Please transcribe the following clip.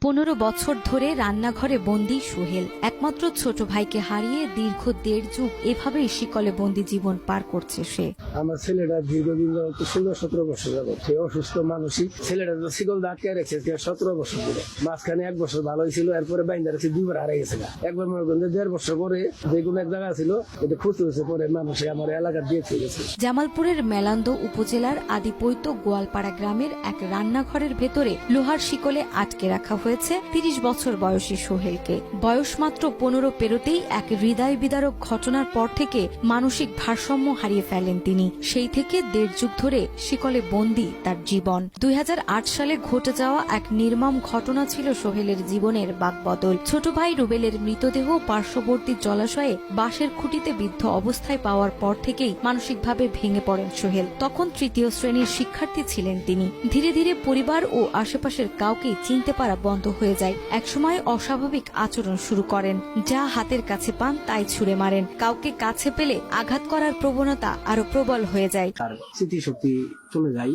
15 বছর ধরে রান্নাঘরে বন্দী সোহেল। একমাত্র ছোট ভাইকে হারিয়ে দীর্ঘ 1.5 যুগ এভাবেই শিকলে বন্দী জীবন পার করছে সে। আমার ছেলেটা দীর্ঘদিন 16-17 বছর যাবত সে অসুস্থ মানসিক। ছেলেটা তো শিকল আটকে রেখেছে 17 বছর ধরে। মাঝখানে 1 বছর ভালোই ছিল, এরপরে বাইন্দা রেখেছে 2বার হারিয়ে গেছে। একবার মনে করেন 1.5 বছর পরে যে কোনো এক জায়গা ছিল এটা খুঁজতে হয়েছে, পরে মানুষে আমার এলাকা দিয়ে গেছে। জামালপুরের মেলান্দ উপজেলার আদিপৈত গোয়ালপাড়া গ্রামের এক রান্নাঘরের ভেতরে লোহার শিকলে আটকে রাখা হয়েছে 30 বছর বয়সী সোহেলকে। বয়স মাত্র 15 পেরোতেই এক হৃদয় বিদারক ঘটনার পর থেকে মানসিক ভারসাম্য হারিয়ে ফেলেন তিনি। সেই থেকে 1.5 যুগ ধরে শিকলে বন্দী তার জীবন। 2008 সালে ঘটে যাওয়া এক নির্মম ঘটনা ছিল সোহেলের জীবনের বাকবদল। ছোট ভাই রুবেলের মৃতদেহ পার্শ্ববর্তী জলাশয়ে বাঁশের খুঁটিতে বিদ্ধ অবস্থায় পাওয়ার পর থেকেই মানসিকভাবে ভেঙে পড়েন সোহেল। তখন 3য় শ্রেণীর শিক্ষার্থী ছিলেন তিনি। ধীরে ধীরে পরিবার ও আশেপাশের কাউকে চিনতে পারা বন্ধ হয়ে যায়। একসময় অস্বাভাবিক আচরণ শুরু করেন, যা হাতের কাছে পান তাই ছুঁড়ে মারেন। কাউকে কাছে পেলে আঘাত করার প্রবণতা আরো প্রবল হয়ে যায়। তার স্মৃতিশক্তি চলে যায়,